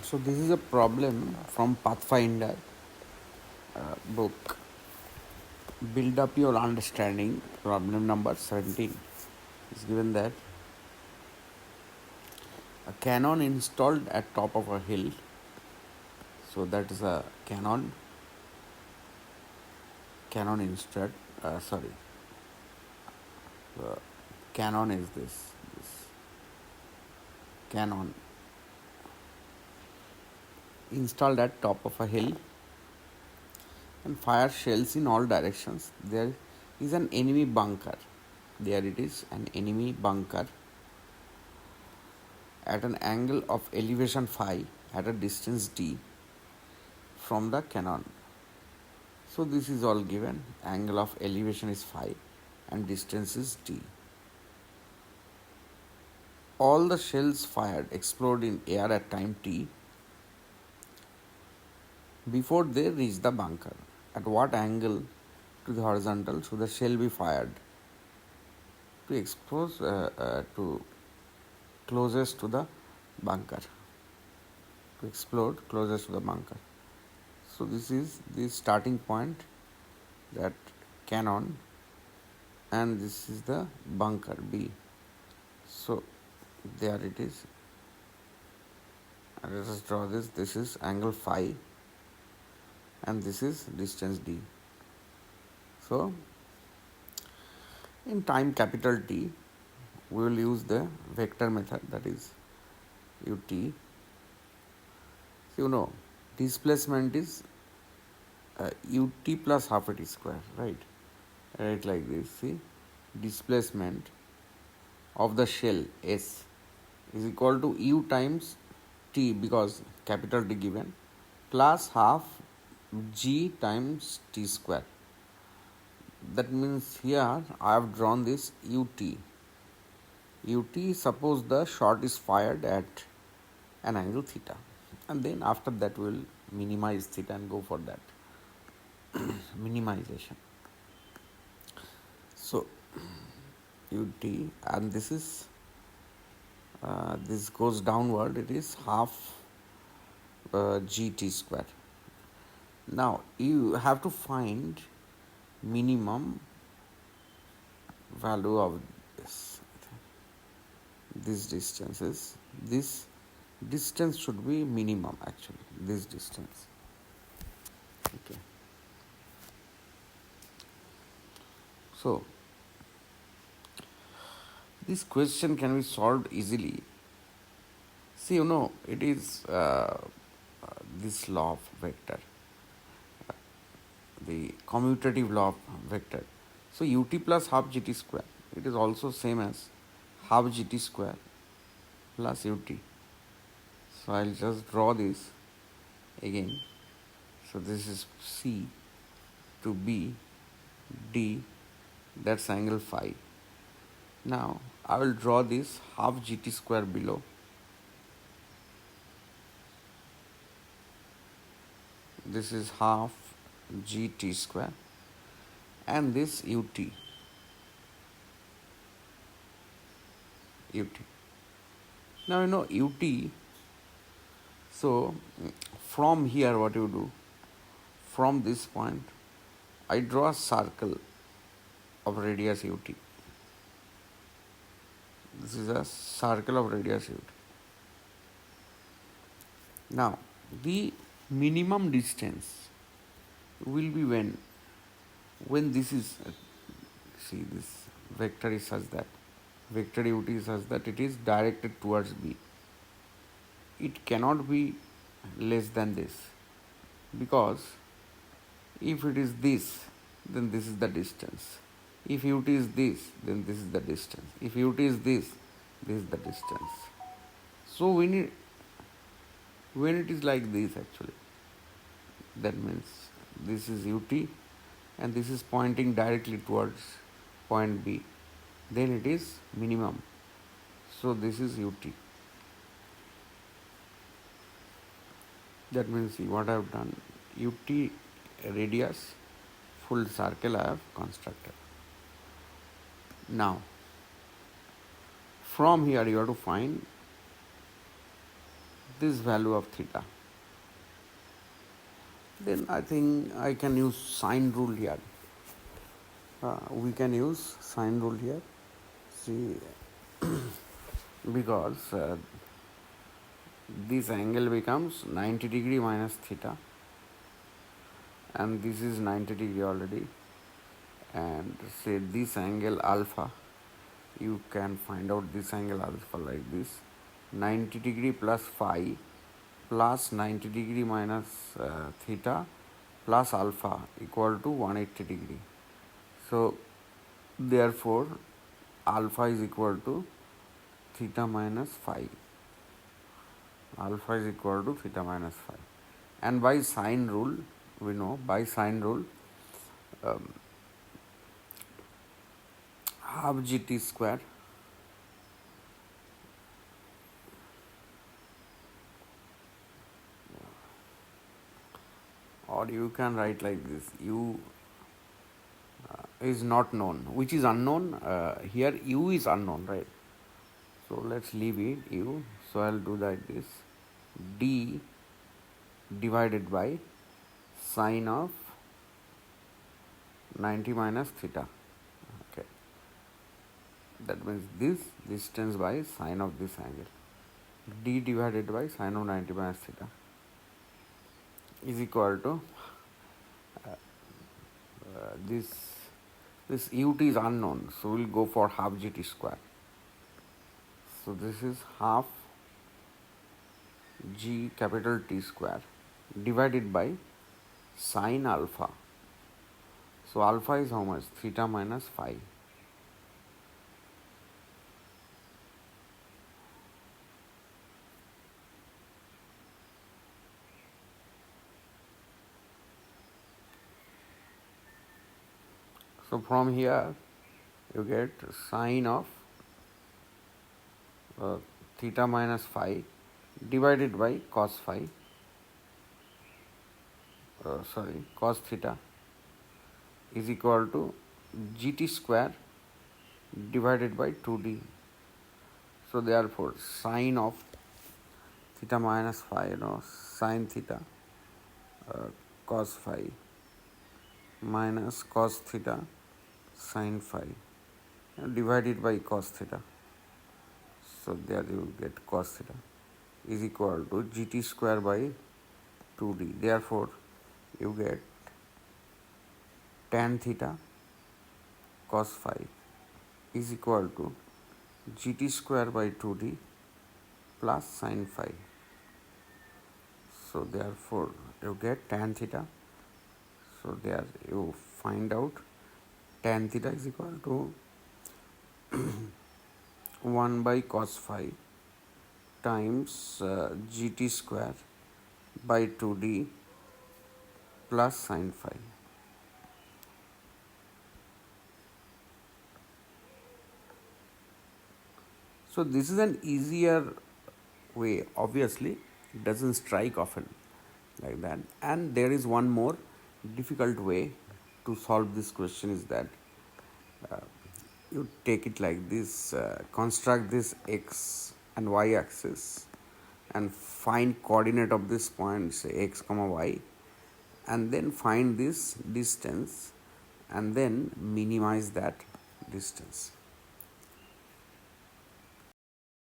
So this is a problem from Pathfinder book. Build up your understanding. Problem number 17 is given that a cannon installed at top of a hill. So that is a cannon installed. Sorry, uh, cannon is this cannon installed at top of a hill and fire shells in all directions. There is an enemy bunker. There it is, an enemy bunker at an angle of elevation phi at a distance d from the cannon. So this is all given. Angle of elevation is phi and distance is d. All the shells fired explode in air at time t before they reach the bunker. At what angle to the horizontal should the shell be fired to expose to closest to the bunker? To explode closest to the bunker. So this is the starting point, that cannon, and this is the bunker B. So there it is. Let us draw this. This is angle phi and this is distance d. So in time capital T, we will use the vector method, that is ut. So, displacement is ut plus half a t square, right? Right, like this. See, displacement of the shell S is equal to u times t, because capital T given, plus half g times t square. That means here I have drawn this ut. Ut, suppose the shot is fired at an angle theta, and then after that we will minimize theta and go for that minimization. So ut, and this is this goes downward, it is half gt square. Now you have to find minimum value of this distances. This distance should be minimum, actually, this distance. Okay. So this question can be solved easily. See, it is this law of vector, the commutative law of vector. So ut plus half gt square, it is also same as half gt square plus ut. So I'll just draw this again. So this is C to B, D, that's angle phi. Now I will draw this half gt square below. This is half gt square and this ut. Now ut. So from here what you do, from this point I draw a circle of radius ut. This is a circle of radius ut. Now the minimum distance will be when this is see, this vector is such that vector ut is such that it is directed towards B. It cannot be less than this, because if it is this, then this is the distance. If ut is this, then this is the distance. If ut is this is the distance. So when it is like this, actually, that means this is ut and this is pointing directly towards point B, then it is minimum. So this is ut. That means, see what I have done, ut radius, full circle I have constructed. Now from here you have to find this value of theta, then I think I can use sine rule here. We can use sine rule here. See, because this angle becomes 90 degree minus theta, and this is 90 degree already, and say this angle alpha, you can find out this angle alpha like this, 90 degree plus phi plus 90 degree minus theta plus alpha equal to 180 degree. So therefore alpha is equal to theta minus phi. Alpha is equal to theta minus phi. And by sine rule, we know by sine rule, half gt square or you can write like this, u is not known, which is unknown. Here u is unknown, right? So let's leave it u. So I'll do like this, d divided by sine of 90 minus theta. Okay, that means this distance by sine of this angle, d divided by sine of 90 minus theta is equal to this ut is unknown, so we'll go for half gt square. So this is half g capital T square divided by sine alpha. So alpha is how much? Theta minus phi. So from here you get sine of theta minus phi divided by cos phi, cos theta is equal to gt square divided by 2d. So therefore sine of theta minus phi, sine theta cos phi minus cos theta sine phi divided by cos theta. So there you get cos theta is equal to gt square by 2d. Therefore you get tan theta cos phi is equal to gt square by 2d plus sine phi. So therefore you get tan theta. So there you find out tan theta is equal to 1 by cos phi times gt square by 2d plus sine phi. So this is an easier way. Obviously it doesn't strike often like that. And there is one more difficult way to solve this question, is that you take it like this, construct this x and y axis and find coordinate of this point, say x comma y, and then find this distance and then minimize that distance.